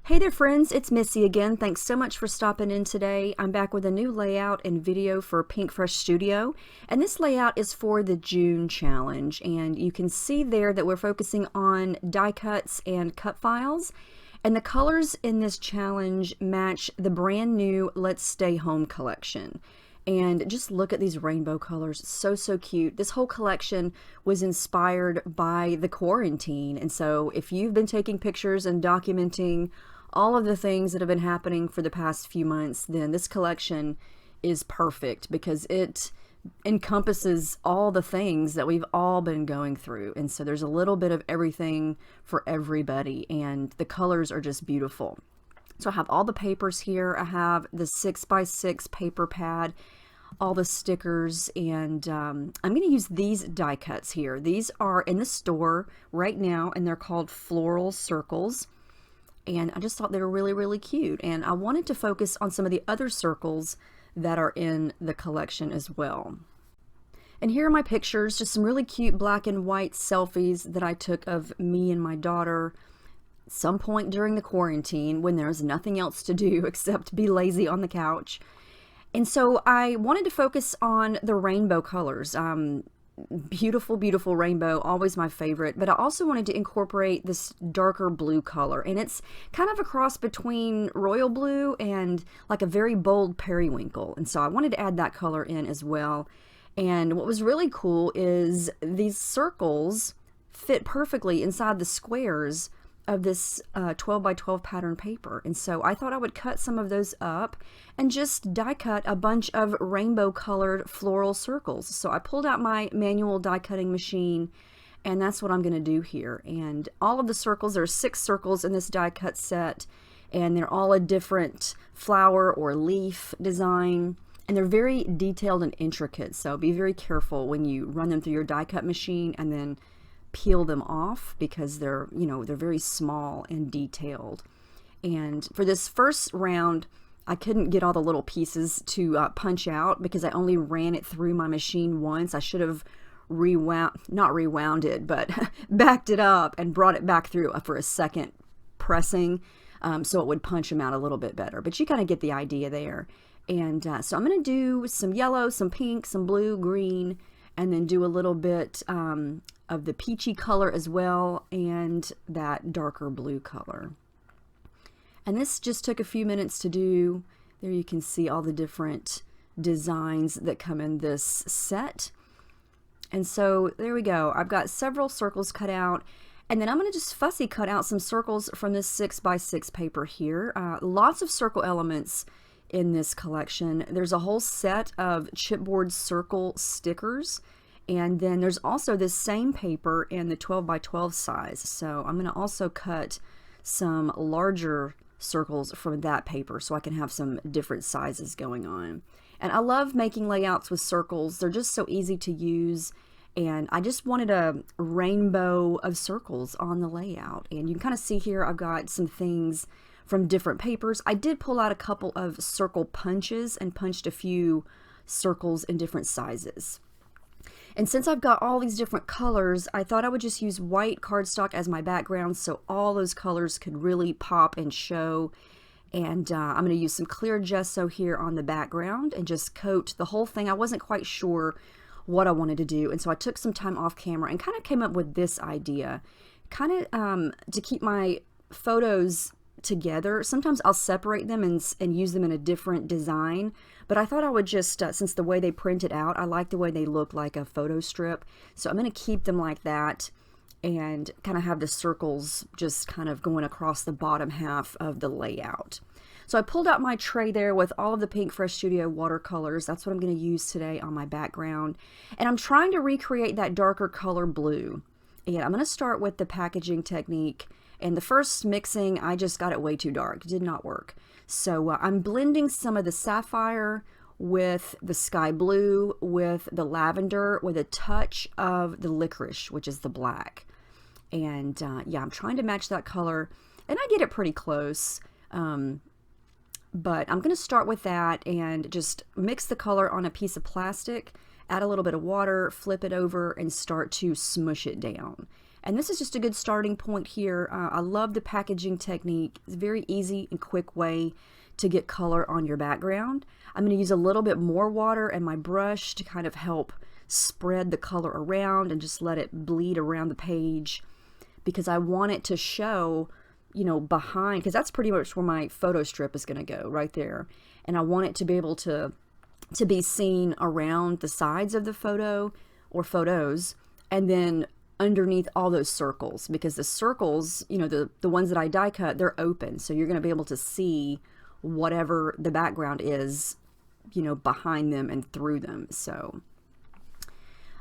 Hey there friends, it's Missy again. Thanks so much for stopping in today. I'm back with a new layout and video for Pinkfresh Studio, and this layout is for the June challenge, and you can see there that we're focusing on die cuts and cut files, and the colors in this challenge match the brand new Let's Stay Home collection. And just look at these rainbow colors, so cute. This whole collection was inspired by the quarantine, and so if you've been taking pictures and documenting all of the things that have been happening for the past few months, then this collection is perfect because it encompasses all the things that we've all been going through. And so there's a little bit of everything for everybody, and the colors are just beautiful. So I have all the papers here. I have the 6x6 paper pad, all the stickers, and I'm going to use these die cuts here. These are in the store right now, and they're called floral circles. And I just thought they were really cute. And I wanted to focus on some of the other circles that are in the collection as well. And here are my pictures, just some really cute black and white selfies that I took of me and my daughter some point during the quarantine when there's nothing else to do except be lazy on the couch. And so I wanted to focus on the rainbow colors. Beautiful rainbow, always my favorite, but I also wanted to incorporate this darker blue color, and it's kind of a cross between royal blue and like a very bold periwinkle, and so I wanted to add that color in as well. And what was really cool is these circles fit perfectly inside the squares of this 12 by 12 pattern paper, and so I thought I would cut some of those up and just die cut a bunch of rainbow colored floral circles. So I pulled out my manual die cutting machine, and that's what I'm going to do here. And all of the circles, there are 6 circles in this die cut set, and they're all a different flower or leaf design, and they're very detailed and intricate, so be very careful when you run them through your die cut machine and then peel them off, because they're, they're very small and detailed. And for this first round, I couldn't get all the little pieces to punch out because I only ran it through my machine once. I should have not rewound it, but backed it up and brought it back through for a second pressing, so it would punch them out a little bit better. But you kind of get the idea there. And so I'm going to do some yellow, some pink, some blue, green, and then do a little bit of the peachy color as well, and that darker blue color. And this just took a few minutes to do. There you can see all the different designs that come in this set. And so there we go. I've got several circles cut out, and then I'm going to just fussy cut out some circles from this 6x6 paper here. Lots of circle elements in this collection. There's a whole set of chipboard circle stickers, and then there's also this same paper in the 12 by 12 size. So I'm going to also cut some larger circles from that paper so I can have some different sizes going on. And I love making layouts with circles. They're just so easy to use, and I just wanted a rainbow of circles on the layout. And you can kind of see here I've got some things from different papers. I did pull out a couple of circle punches and punched a few circles in different sizes. And since I've got all these different colors, I thought I would just use white cardstock as my background so all those colors could really pop and show. And I'm going to use some clear gesso here on the background and just coat the whole thing. I wasn't quite sure what I wanted to do, and so I took some time off camera and kind of came up with this idea, kind of to keep my photos together. Sometimes I'll separate them and use them in a different design, but I thought I would just, since the way they print it out, I like the way they look like a photo strip, so I'm going to keep them like that and kind of have the circles just kind of going across the bottom half of the layout. So I pulled out my tray there with all of the Pinkfresh Studio watercolors. That's what I'm going to use today on my background, and I'm trying to recreate that darker color blue. And I'm going to start with the packaging technique. And the first mixing, I just got it way too dark. It did not work. So I'm blending some of the sapphire with the sky blue, with the lavender, with a touch of the licorice, which is the black. And yeah, I'm trying to match that color, and I get it pretty close. But I'm going to start with that and just mix the color on a piece of plastic, add a little bit of water, flip it over, and start to smush it down. And this is just a good starting point here. I love the packaging technique. It's a very easy and quick way to get color on your background. I'm going to use a little bit more water and my brush to kind of help spread the color around and just let it bleed around the page, because I want it to show, you know, behind, because that's pretty much where my photo strip is going to go, right there. And I want it to be able to be seen around the sides of the photo or photos, and then underneath all those circles, because the circles, you know, the ones that I die cut, they're open, so you're going to be able to see whatever the background is, you know, behind them and through them. So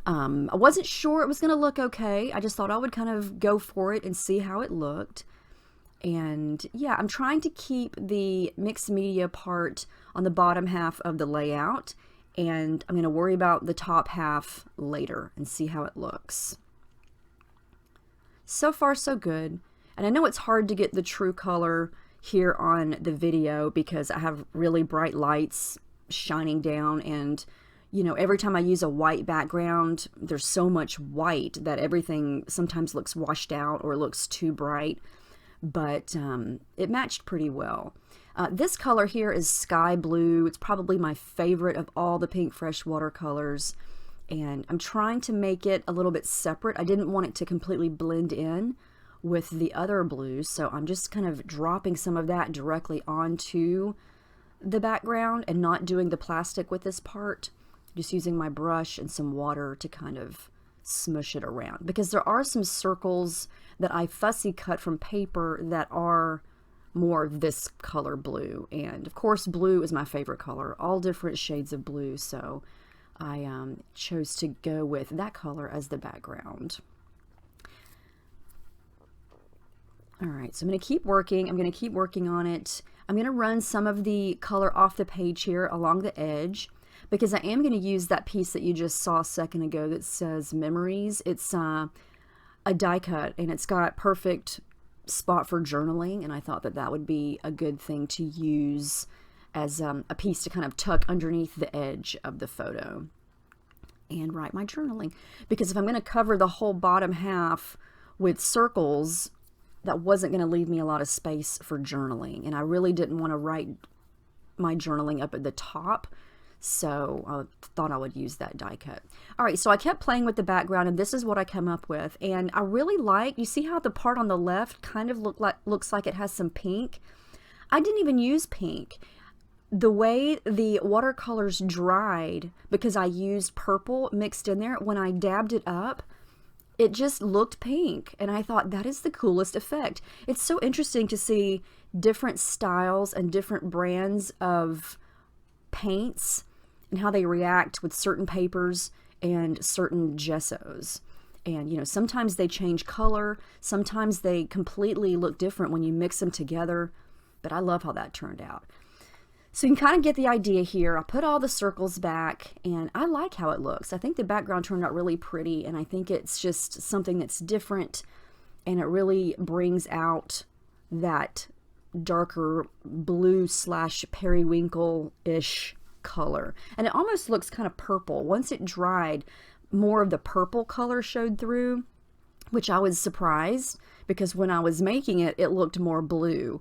I wasn't sure it was going to look okay. I just thought I would kind of go for it and see how it looked. And yeah, I'm trying to keep the mixed media part on the bottom half of the layout, and I'm going to worry about the top half later and see how it looks. So far so good. And I know it's hard to get the true color here on the video because I have really bright lights shining down, and you know, every time I use a white background, there's so much white that everything sometimes looks washed out or looks too bright. But it matched pretty well. This color here is sky blue. It's probably my favorite of all the Pinkfresh watercolors, and I'm trying to make it a little bit separate. I didn't want it to completely blend in with the other blues, so I'm just kind of dropping some of that directly onto the background and not doing the plastic with this part, just using my brush and some water to kind of smush it around, because there are some circles that I fussy cut from paper that are more this color blue, and of course blue is my favorite color, all different shades of blue, so I chose to go with that color as the background. Alright, so I'm going to keep working. I'm going to keep working on it. I'm going to run some of the color off the page here along the edge, because I am going to use that piece that you just saw a second ago that says Memories. It's a die cut, and it's got perfect spot for journaling, and I thought that that would be a good thing to use as a piece to kind of tuck underneath the edge of the photo and write my journaling. Because if I'm going to cover the whole bottom half with circles, that wasn't going to leave me a lot of space for journaling, and I really didn't want to write my journaling up at the top, so I thought I would use that die cut. Alright, so I kept playing with the background, and this is what I come up with, and I really like, you see how the part on the left kind of looks like it has some pink? I didn't even use pink. The way the watercolors dried, because I used purple mixed in there, when I dabbed it up, it just looked pink, and I thought that is the coolest effect. It's so interesting to see different styles and different brands of paints and how they react with certain papers and certain gessos. And you know, sometimes they change color, sometimes they completely look different when you mix them together, but I love how that turned out. So you can kind of get the idea here. I put all the circles back, and I like how it looks. I think the background turned out really pretty, and I think it's just something that's different, and it really brings out that darker blue / periwinkle-ish color. And it almost looks kind of purple. Once it dried, more of the purple color showed through, which I was surprised, because when I was making it, it looked more blue.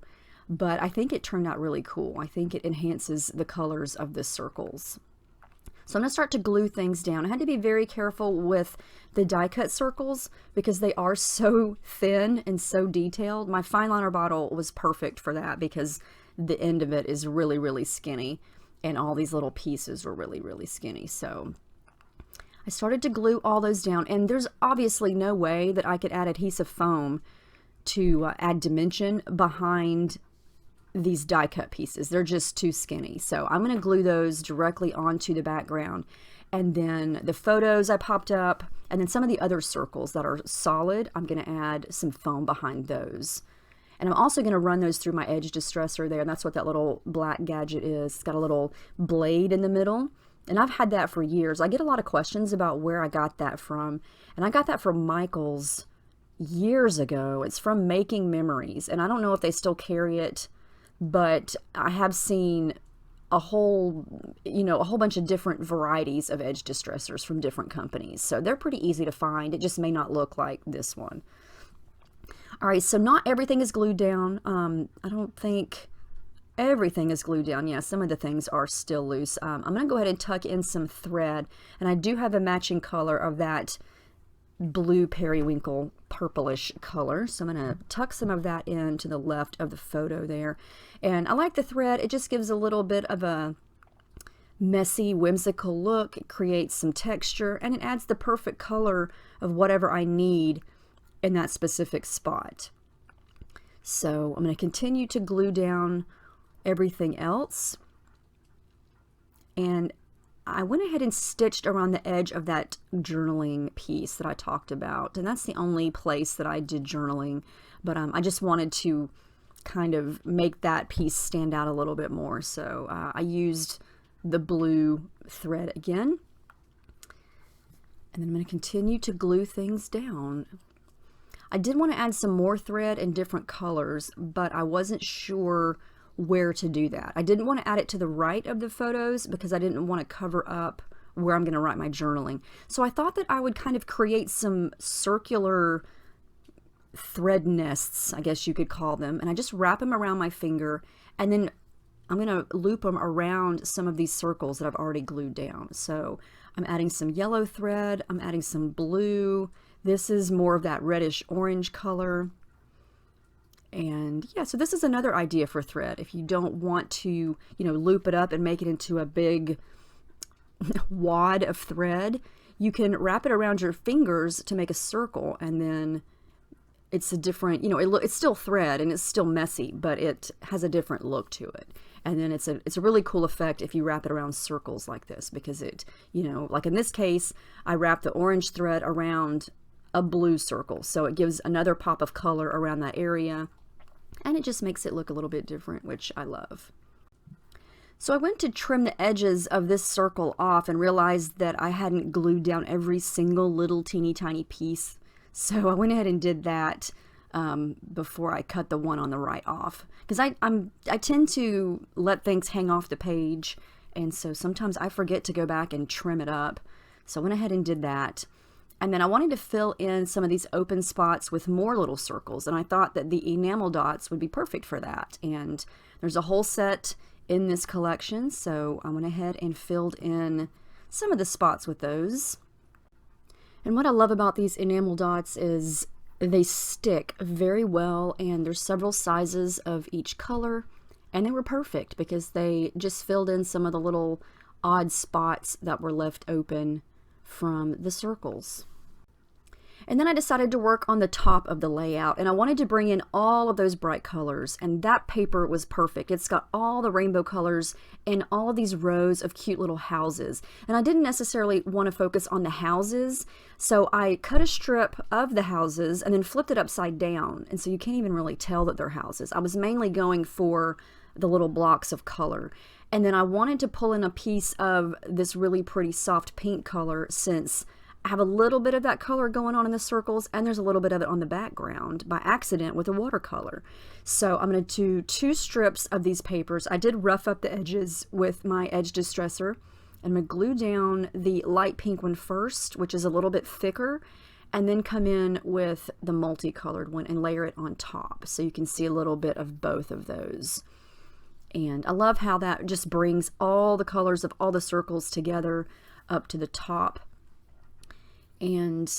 But I think it turned out really cool. I think it enhances the colors of the circles. So I'm going to start to glue things down. I had to be very careful with the die cut circles because they are so thin and so detailed. My fine liner bottle was perfect for that because the end of it is really, really skinny, and all these little pieces were really, really skinny. So I started to glue all those down, and there's obviously no way that I could add adhesive foam to add dimension behind these die cut pieces. They're just too skinny. So I'm going to glue those directly onto the background. And then the photos I popped up, and then some of the other circles that are solid, I'm going to add some foam behind those. And I'm also going to run those through my edge distressor there, and that's what that little black gadget is. It's got a little blade in the middle, and I've had that for years. I get a lot of questions about where I got that from, and I got that from Michael's years ago. It's from Making Memories, and I don't know if they still carry it, but I have seen a whole, a whole bunch of different varieties of edge distressors from different companies. So they're pretty easy to find. It just may not look like this one. All right, so not everything is glued down. I don't think everything is glued down. Yeah, some of the things are still loose. I'm going to go ahead and tuck in some thread, and I do have a matching color of that blue periwinkle purplish color. So I'm going to tuck some of that in to the left of the photo there. And I like the thread. It just gives a little bit of a messy, whimsical look. It creates some texture, and it adds the perfect color of whatever I need in that specific spot. So I'm going to continue to glue down everything else. And I went ahead and stitched around the edge of that journaling piece that I talked about. And that's the only place that I did journaling. But I just wanted to kind of make that piece stand out a little bit more. So I used the blue thread again. And then I'm going to continue to glue things down. I did want to add some more thread in different colors, but I wasn't sure where to do that. I didn't want to add it to the right of the photos because I didn't want to cover up where I'm going to write my journaling. So I thought that I would kind of create some circular thread nests, I guess you could call them, and I just wrap them around my finger, and then I'm going to loop them around some of these circles that I've already glued down. So I'm adding some yellow thread, I'm adding some blue. This is more of that reddish orange color. And yeah, so this is another idea for thread. If you don't want to, loop it up and make it into a big wad of thread, you can wrap it around your fingers to make a circle, and then it's a different, it's still thread and it's still messy, but it has a different look to it. And then it's a really cool effect if you wrap it around circles like this, because it, like in this case, I wrapped the orange thread around a blue circle, so it gives another pop of color around that area, and it just makes it look a little bit different, which I love. So I went to trim the edges of this circle off and realized that I hadn't glued down every single little teeny tiny piece, so I went ahead and did that before I cut the one on the right off, because I tend to let things hang off the page, and so sometimes I forget to go back and trim it up. So I went ahead and did that. And then I wanted to fill in some of these open spots with more little circles, and I thought that the enamel dots would be perfect for that. And there's a whole set in this collection, so I went ahead and filled in some of the spots with those. And what I love about these enamel dots is they stick very well, and there's several sizes of each color, and they were perfect because they just filled in some of the little odd spots that were left open from the circles. And then I decided to work on the top of the layout, and I wanted to bring in all of those bright colors, and that paper was perfect. It's got all the rainbow colors and all of these rows of cute little houses. And I didn't necessarily want to focus on the houses, so I cut a strip of the houses and then flipped it upside down, and so you can't even really tell that they're houses. I was mainly going for the little blocks of color. And then I wanted to pull in a piece of this really pretty soft pink color, since I have a little bit of that color going on in the circles, and there's a little bit of it on the background by accident with a watercolor. So I'm going to do 2 strips of these papers. I did rough up the edges with my edge distressor. I'm going to glue down the light pink one first, which is a little bit thicker, and then come in with the multicolored one and layer it on top, so you can see a little bit of both of those. And I love how that just brings all the colors of all the circles together up to the top. And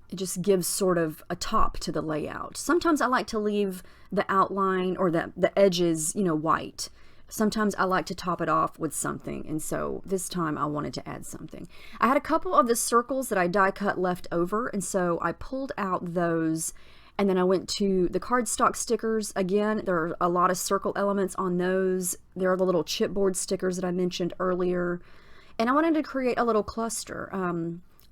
it just gives sort of a top to the layout. Sometimes I like to leave the outline or the edges, white. Sometimes I like to top it off with something, and so this time I wanted to add something. I had a couple of the circles that I die cut left over, and so I pulled out those, and then I went to the cardstock stickers. Again, there are a lot of circle elements on those. There are the little chipboard stickers that I mentioned earlier, and I wanted to create a little cluster.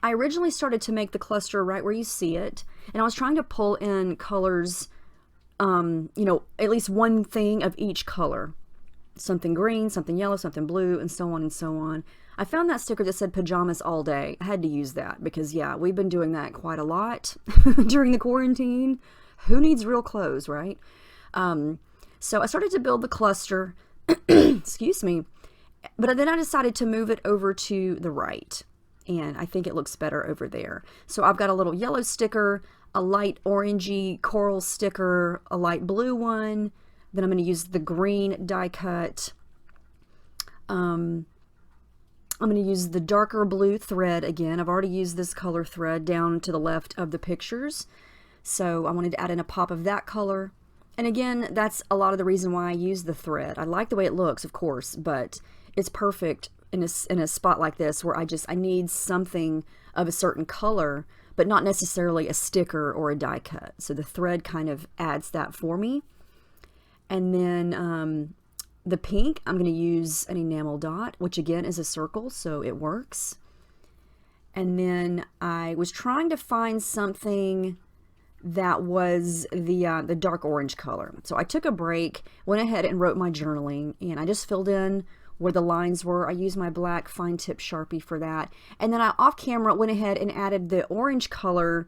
I originally started to make the cluster right where you see it, and I was trying to pull in colors, at least one thing of each color. Something green, something yellow, something blue, and so on and so on. I found that sticker that said pajamas all day. I had to use that because, yeah, we've been doing that quite a lot during the quarantine. Who needs real clothes, right? So I started to build the cluster, excuse me, But then I decided to move it over to the right, and I think it looks better over there. So I've got a little yellow sticker, a light orangey coral sticker, a light blue one. Then I'm going to use the green die cut. I'm going to use the darker blue thread again. I've already used this color thread down to the left of the pictures. So I wanted to add in a pop of that color. And again, that's a lot of the reason why I use the thread. I like the way it looks, of course, but it's perfect in a spot like this where I need something of a certain color, but not necessarily a sticker or a die cut. So the thread kind of adds that for me. And then the pink, I'm going to use an enamel dot, which again is a circle, so it works. And then I was trying to find something that was the dark orange color. So I took a break, went ahead and wrote my journaling, and I just filled in where the lines were. I used my black fine tip Sharpie for that. And then I off camera went ahead and added the orange color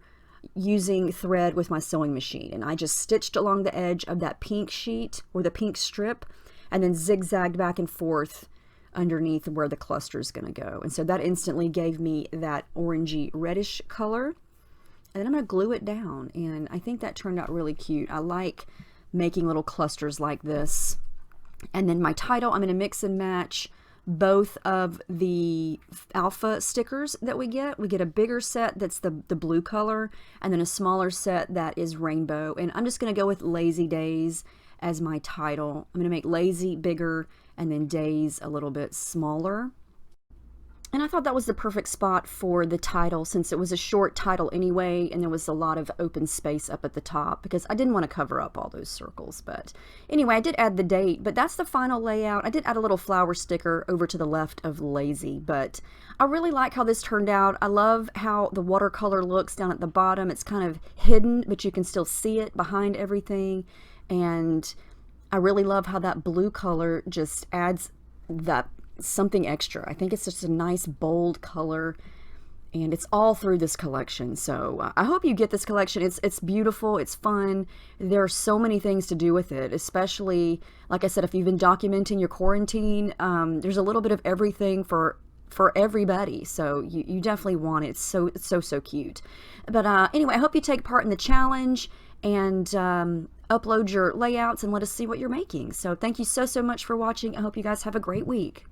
using thread with my sewing machine. And I just stitched along the edge of that pink sheet or the pink strip and then zigzagged back and forth underneath where the cluster is going to go. And so that instantly gave me that orangey reddish color. And then I'm going to glue it down. And I think that turned out really cute. I like making little clusters like this. And then my title, I'm going to mix and match both of the alpha stickers that we get. We get a bigger set that's the blue color, and then a smaller set that is rainbow. And I'm just going to go with Lazy Days as my title. I'm going to make Lazy bigger and then Days a little bit smaller. And I thought that was the perfect spot for the title, since it was a short title anyway, and there was a lot of open space up at the top, because I didn't want to cover up all those circles. But anyway, I did add the date, but that's the final layout. I did add a little flower sticker over to the left of Lazy, but I really like how this turned out. I love how the watercolor looks down at the bottom. It's kind of hidden, but you can still see it behind everything. And I really love how that blue color just adds that something extra. I think it's just a nice bold color, and it's all through this collection. So I hope you get this collection. It's beautiful, it's fun. There are so many things to do with it, especially like I said, if you've been documenting your quarantine, there's a little bit of everything for everybody, so you definitely want it. It's so cute. But anyway, I hope you take part in the challenge and upload your layouts and let us see what you're making. So thank you so much for watching. I hope you guys have a great week.